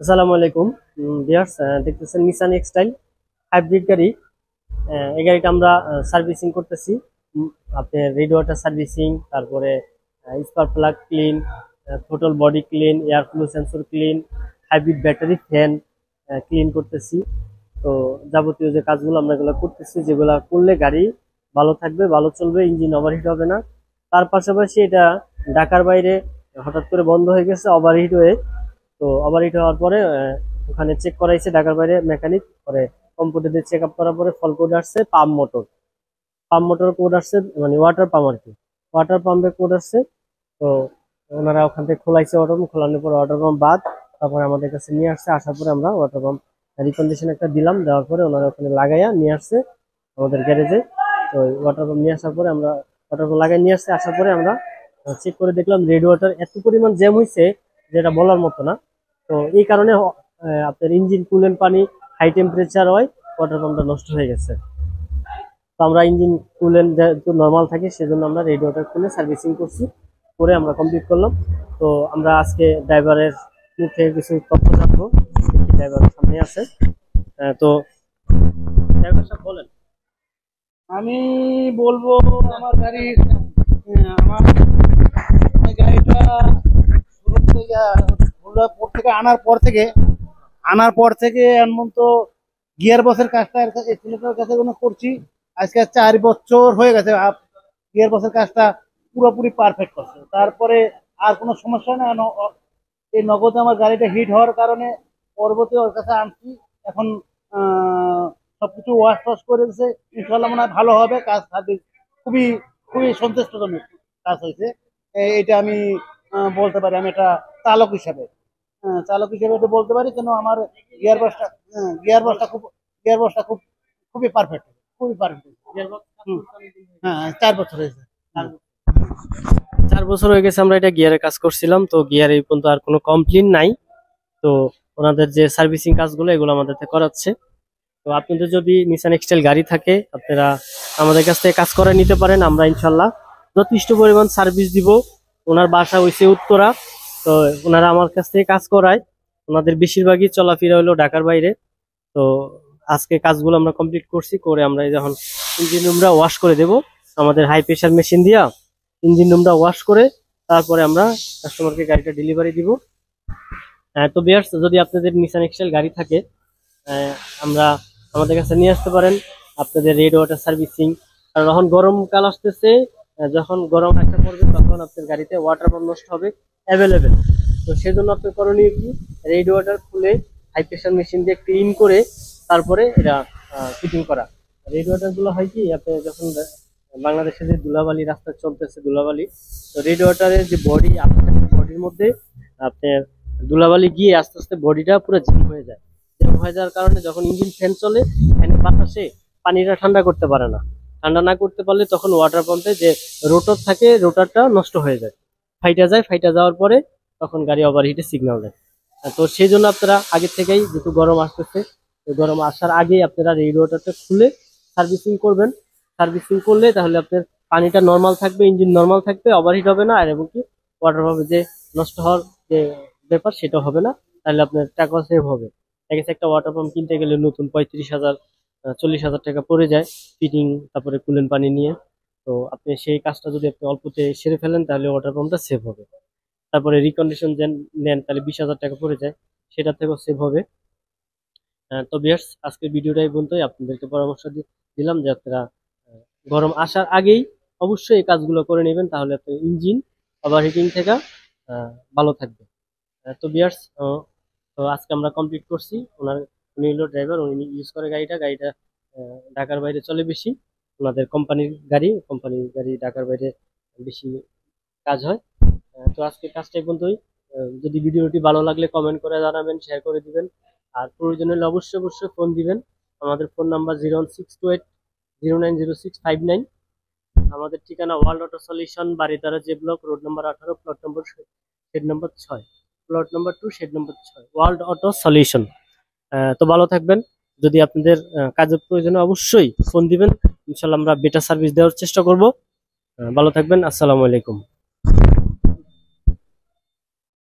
আসসালামু আলাইকুম ভিউয়ার্স, দেখতেছেন নিসান এক্সটাইল হাইব্রিড গাড়ি। এই গাড়িটা আমরা সার্ভিসিং করতেছি। আপনার রেডিওয়াটার সার্ভিসিং, তারপরে spark plug clean, total body clean, air flow sensor clean, hybrid battery fan clean করতেছি। তো যাবতীয় যে কাজগুলো আমরা এগুলো করতেছি, যেগুলো করলে গাড়ি ভালো থাকবে, ভালো চলবে, ইঞ্জিন ওভারহিট হবে না। তার পাশাপাশি এটা ঢাকার বাইরে হঠাৎ করে বন্ধ হয়ে গেছে ওভারহিট হয়ে। তো ওভারহিট হওয়ার পরে ওখানে চেক করাইছে ঢাকার বাইরে মেকানিক, পরে কম্পিউটার দিয়ে চেক আপ করার পরে ফল কোড আসছে পাম্প মোটর কোড আসছে, মানে ওয়াটার পাম্প আর কি, ওয়াটার পাম্পের কোড আসছে। তো ওনারা ওখান থেকে খোলাইছে ওয়াটার পাম্প, খোলানোর পরে ওয়াটার পাম্প বাদ, তারপরে আমাদের কাছে নিয়ে আসছে। আসার পরে আমরা ওয়াটার পাম্প রিকন্ডিশন একটা দিলাম, দেওয়ার পরে ওনারা ওখানে লাগাইয়া নিয়ে আসছে আমাদের গ্যারেজে। তো ওয়াটার পাম্প নিয়ে আসার পরে আমরা ওয়াটার পাম্প লাগাই নিয়ে আসছে। আসার পরে আমরা চেক করে দেখলাম রেড ওয়াটার এত পরিমাণ জ্যাম হয়েছে যেটা বলার মতো না। তো এই কারণে আপনার ইঞ্জিন কুলেন্ট পানি হাই টেম্পারেচার হয়, ওয়াটার পাম্পটা নষ্ট হয়ে গেছে। তো আমরা ইঞ্জিন কুলেন্ট যেহেতু নর্মাল থাকে, সেজন্য আমরা রেডিওটার খুলে সার্ভিসিং করছি, করে আমরা কমপ্লিট করলাম। তো আমরা আজকে ড্রাইভারের মুখ থেকে কিছু তথ্য জানবো। ড্রাইভারের সামনে আছে, তো ড্রাইভার সাহেব বলেন। আমি বলবো আমার গাড়ির আমার গাড়িটা শুরু থেকে ভোলাপুর থেকে আনার পর থেকে এমন তো গিয়ার বক্সের কাজটা এই ছেলেটার কাছে করছি। আজকে 4 বছর হয়ে গেছে। গিয়ার বক্সের কাজটা পুরোপুরি পারফেক্ট করছে। তারপরে আর কোনো সমস্যা না। এই নগদে আমার গাড়িটা হিট হওয়ার কারণে পরবর্তী ওর কাছে আনছি। এখন সবকিছু ওয়াশ টস করে দিচ্ছে। ইনশাল্লাহ মনে হয় ভালো হবে। কাজ সার্ভিস খুবই খুবই সন্তুষ্টজনক কাজ হয়েছে। এটা আমি বলতে পারি। আমি একটা চালক হিসাবে এটা বলতে পারি, কেন আমার গিয়ার বক্সটা গিয়ার বক্সটা খুব গিয়ার বক্সটা খুব খুবই পারফেক্ট, খুবই পারফেক্ট। হ্যাঁ, 4 বছর হয়েছে। 4 বছর হয়ে গেছে আমরা এটা গিয়ারের কাজ করছিলাম। তো গিয়ার এই পর্যন্ত আর কোনো কমপ্লেন নাই। তো ওনাদের যে সার্ভিসিং কাজগুলো এগুলো আমাদের থেকে করাচ্ছে। তো আপনাদের যদি নিসান এক্সটাইল গাড়ি থাকে, আপনারা আমাদের কাছ থেকে কাজ করে নিতে পারেন। আমরা ইনশাল্লাহ যথেষ্ট পরিমাণ সার্ভিস দিব। ওনার বাসা হইছে উত্তরা। তো ওনারা আমার কাছ থেকে কাজ করায়। ওনাদের বেশিরভাগই চলাফেরা হলো ঢাকার বাইরে। তো আজকে কাজগুলো আমরা কমপ্লিট করছি, করে আমরা যখন ইঞ্জিন রুমটা ওয়াশ করে দেব আমাদের হাই প্রেশার মেশিন দিয়া, ইঞ্জিন রুমটা ওয়াশ করে তারপরে আমরা কাস্টমারকে গাড়িটা ডেলিভারি দিব। তো ভিউয়ার্স, যদি আপনাদের নিসান এক্সটাইল গাড়ি থাকে, আমরা আমাদের কাছে নিয়ে আসতে পারেন আপনাদের রেড ওয়াটার সার্ভিসিং। কারণ এখন গরমকাল আসতেছে, যখন গরম একটা পড়বে তখন আপনার গাড়িতে ওয়াটার পাম্প নষ্ট হবে অ্যাভেলেবেল। তো সেজন্য আপনার করণীয় কি, রেড ওয়াটার খুলে হাই প্রেশার মেশিন দিয়ে ক্লিন করে তারপরে এটা ফিটিং করা। রেড ওয়াটার গুলো হয় কি, আপনি যখন বাংলাদেশে যে ধুলাবালি রাস্তা চলতেছে ধুলাবালি, তো রেড ওয়াটারের যে বডি, আপনার বডির মধ্যে আপনার ধুলাবালি গিয়ে আস্তে আস্তে বডিটা পুরো জ্যাম হয়ে যায়। জ্যাম হয়ে যাওয়ার কারণে যখন ইঞ্জিন ফ্যান চলে, ফ্যানের বাতাসে পানিটা ঠান্ডা করতে পারে না। ঠান্ডা না করতে পারলে তখন ওয়াটার পাম্পে যে রোটর থাকে, রোটারটা নষ্ট হয়ে যায়, ফাইটা যাওয়ার পরে তখন গাড়ি ওভারহিটে সিগন্যাল দেয়। তো সেই জন্য আপনারা আগে থেকেই, যেহেতু গরম আসতেছে, গরম আসার আগেই আপনারা রেডিওটারটা খুলে সার্ভিসিং করবেন। সার্ভিসিং করলে তাহলে আপনার পানিটা নর্মাল থাকবে, ইঞ্জিন নর্মাল থাকবে, ওভারহিট হবে না। আর এবং কি ওয়াটার পাম্পে যে নষ্ট হওয়ার যে ব্যাপার, সেটা হবে না। তাহলে আপনার টাকা সেভ হবে। ঠিক আছে, একটা ওয়াটার পাম্প কিনতে গেলে নতুন 35,000 40,000 টাকা পড়ে যায় ফিটিং, তারপরে কুলেন্ট পানি নিয়ে। তো আপনি সেই কাজটা যদি আপনি অল্পতে সেরে ফেলেন, তাহলে ওয়াটার পাম্পটা সেভ হবে। তারপরে রিকন্ডিশন নেন, তাহলে 20,000 টাকা পড়ে যায়, সেটা থেকেও সেভ হবে। তো ভিউয়ার্স, আজকের ভিডিওটা এই পর্যন্তই। আপনাদেরকে পরামর্শ দিলাম যে আপনারা গরম আসার আগেই অবশ্যই এই কাজগুলো করে নেবেন, তাহলে আপনার ইঞ্জিন ওভারহিটিং থেকে ভালো থাকবে। তো ভিউয়ার্স, তো আজকে আমরা কমপ্লিট করছি। উনি হলো ড্রাইভার, উনি ইউজ করে গাড়িটা ঢাকার বাইরে চলে বেশি। ওনাদের কোম্পানির গাড়ি ঢাকার বাইরে বেশি কাজ হয়। তো আজকে কাজটা এই পর্যন্তই। যদি ভিডিওটি ভালো লাগলে কমেন্ট করে জানাবেন, শেয়ার করে দিবেন। আর প্রয়োজন হলে অবশ্যই ফোন দিবেন। আমাদের ফোন নাম্বার 01628090659। আমাদের ঠিকানা world auto solution, Baridhara J block, road number 18, plot number shed number 6, plot number 2, shed number 6, world auto solution. তো ভালো থাকবেন। যদি আপনাদের কাজের প্রয়োজনে অবশ্যই ফোন দিবেন। ইনশাল্লাহ আমরা বেটার সার্ভিস দেওয়ার চেষ্টা করব। ভালো থাকবেন। আসসালামু আলাইকুম।